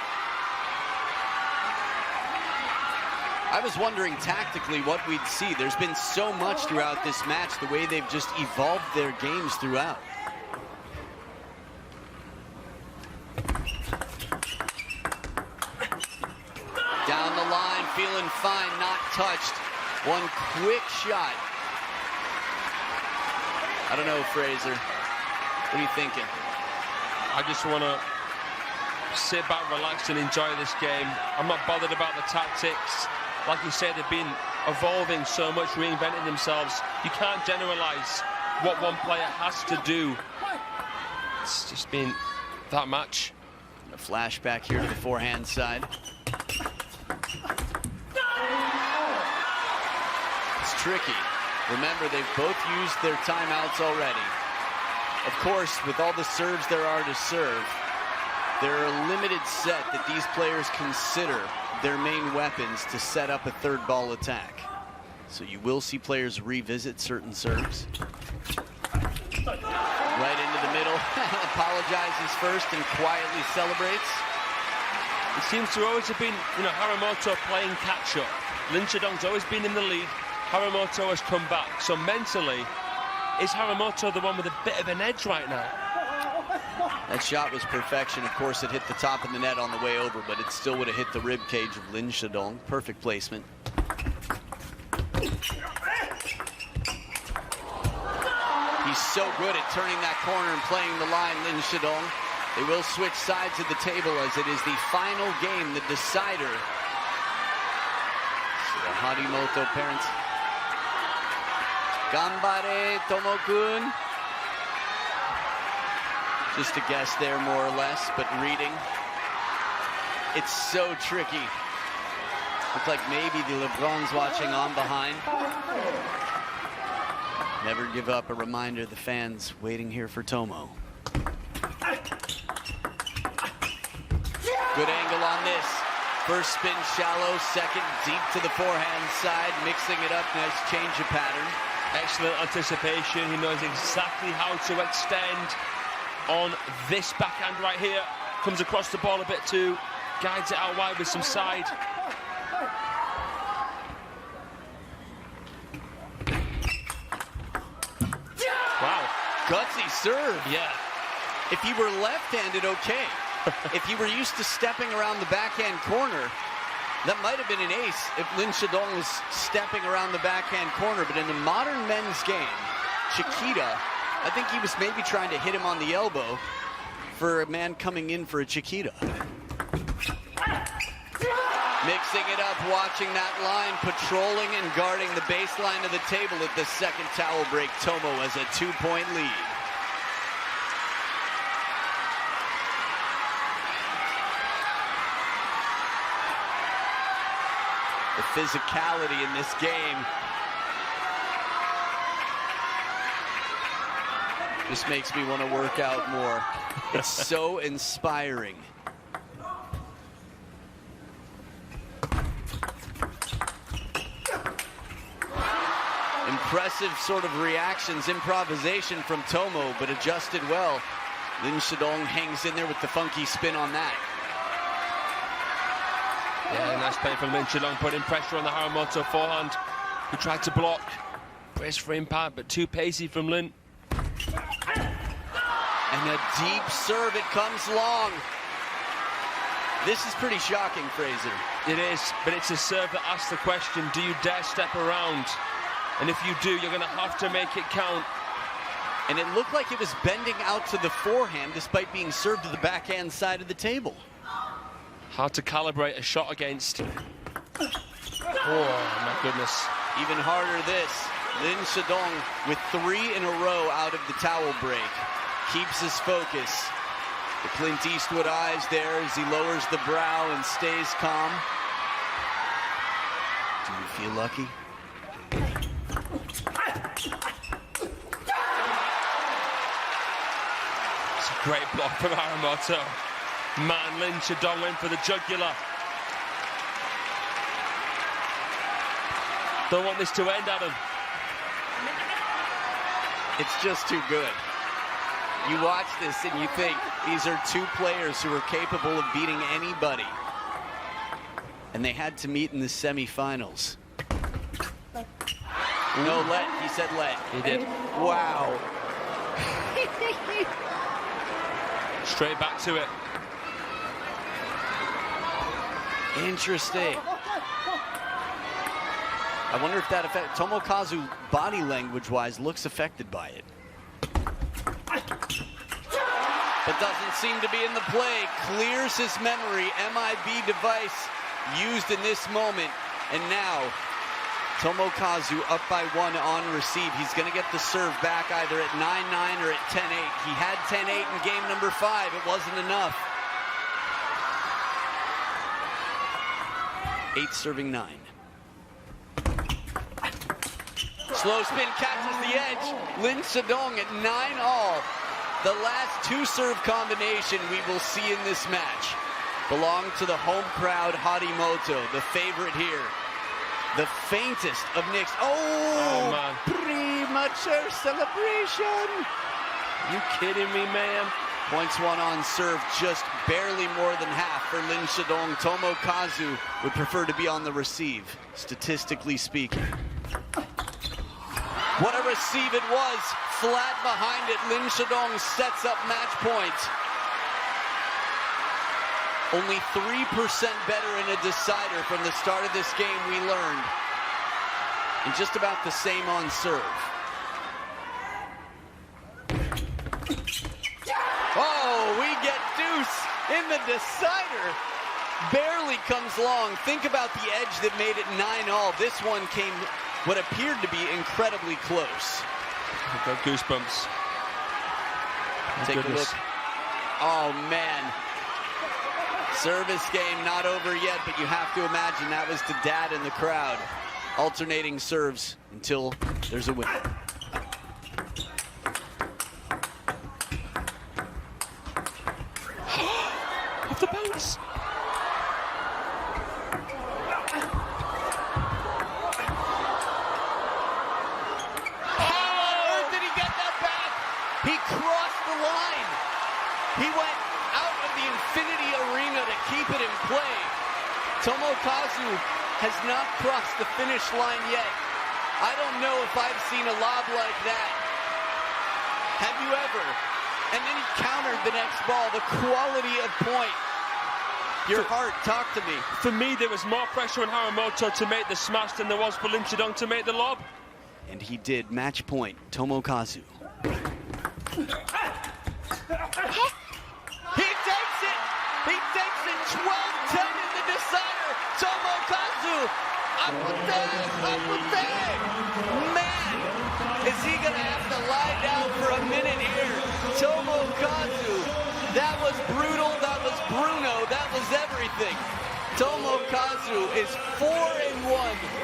S1: I was wondering tactically what we'd see. There's been so much throughout this match, the way they've just evolved their games throughout. Down the line, feeling fine, not touched. One quick shot. I don't know, Fraser. What are you thinking?
S3: I just want to sit back, relax, and enjoy this game. I'm not bothered about the tactics. Like you said, they've been evolving so much, reinventing themselves. You can't generalize what one player has to do. It's just been that match.
S1: A flashback here to the forehand side. It's tricky. Remember, they've both used their timeouts already. Of course, with all the serves there are to serve, there are a limited set that these players consider their main weapons to set up a third ball attack. So you will see players revisit certain serves. Right into the middle, apologizes first and quietly celebrates.
S3: It seems to always have been, Harimoto playing catch-up. LIN Shidong's always been in the lead. Harimoto has come back. So mentally, is Harimoto the one with a bit of an edge right now?
S1: That shot was perfection. Of course, it hit the top of the net on the way over, but it still would have hit the rib cage of LIN Shidong. Perfect placement. He's so good at turning that corner and playing the line, LIN Shidong. They will switch sides of the table as it is the final game, the decider. So the Harimoto parents. Gambare, Tomo-kun. Just a guess there, more or less, but reading. It's so tricky. Looks like maybe the LeBron's watching on behind. Never give up, a reminder, the fans waiting here for Tomo. Good angle on this. First spin shallow, second deep to the forehand side, mixing it up, nice change of pattern.
S3: Excellent anticipation. He knows exactly how to extend on this backhand right here. Comes across the ball a bit too guides it out wide with some side.
S1: Wow, gutsy serve.
S3: Yeah.
S1: If he were left-handed, okay. If he were used to stepping around the backhand corner, that might have been an ace if LIN Shidong was stepping around the backhand corner. But in the modern men's game, Chiquita, I think he was maybe trying to hit him on the elbow for a man coming in for a Chiquita. Mixing it up, watching that line, patrolling and guarding the baseline of the table at the second towel break. Tomo has a 2-point lead. The physicality in this game just makes me want to work out more. It's so inspiring. Impressive sort of reactions, improvisation from Tomo, but adjusted well. LIN Shidong hangs in there with the funky spin on that.
S3: Yeah, nice play from LIN Shidong, putting pressure on the Harimoto forehand, who tried to block. Brace for impact, but too pacey from Lin.
S1: And a deep serve, it comes long. This is pretty shocking, Fraser.
S3: It is, but it's a serve that asks the question, do you dare step around? And if you do, you're going to have to make it count.
S1: And it looked like it was bending out to the forehand despite being served to the backhand side of the table.
S3: Hard to calibrate a shot against. Oh, my goodness.
S1: Even harder this. LIN Shidong with 3 in a row out of the towel break. Keeps his focus. The Clint Eastwood eyes there as he lowers the brow and stays calm. Do you feel lucky?
S3: It's a great block from Harimoto. Man, LIN Shidong went for the jugular. Don't want this to end, Adam.
S1: It's just too good. You watch this and you think these are two players who are capable of beating anybody. And they had to meet in the semifinals. No, let. He said let.
S3: He did.
S1: Wow.
S3: Straight back to it.
S1: Interesting. I wonder if that affects Tomokazu body language-wise looks affected by it. But doesn't seem to be in the play. Clears his memory. MIB device used in this moment. And now Tomokazu up by 1 on receive. He's going to get the serve back either at 9-9 or at 10-8. He had 10-8 in game number 5. It wasn't enough. 8 serving 9. Slow spin catches the edge. LIN Shidong at 9-all. The last 2 serve combination we will see in this match belong to the home crowd Harimoto, the favorite here. The faintest of Nick's. Oh
S3: man.
S1: Premature celebration.
S3: You kidding me, man?
S1: Points won on serve, just barely more than half for LIN Shidong. Tomokazu would prefer to be on the receive, statistically speaking. What a receive it was. Flat behind it, LIN Shidong sets up match point. Only 3% better in a decider from the start of this game, we learned. And just about the same on serve. Oh, we get deuce in the decider. Barely comes long. Think about the edge that made it 9-all. This one came what appeared to be incredibly close.
S3: I've got goosebumps.
S1: Take a look. Oh, man. Service game not over yet, but you have to imagine that was the dad in the crowd. Alternating serves until there's a win.
S3: Off the bounce.
S1: He crossed the line. He went out of the Infinity Arena to keep it in play. Tomokazu has not crossed the finish line yet. I don't know if I've seen a lob like that. Have you ever? And then he countered the next ball, the quality of point. Your heart, talk to me.
S3: For me, there was more pressure on Harimoto to make the smash than there was for LIN Shidong to make the lob.
S1: And he did. Match point, Tomokazu. He takes it! He takes it! 12-10 in the decider! Tomokazu! Apute! Man! Is he gonna have to lie down for a minute here? Tomokazu! That was brutal, that was Bruno, that was everything. Tomokazu is 4-1.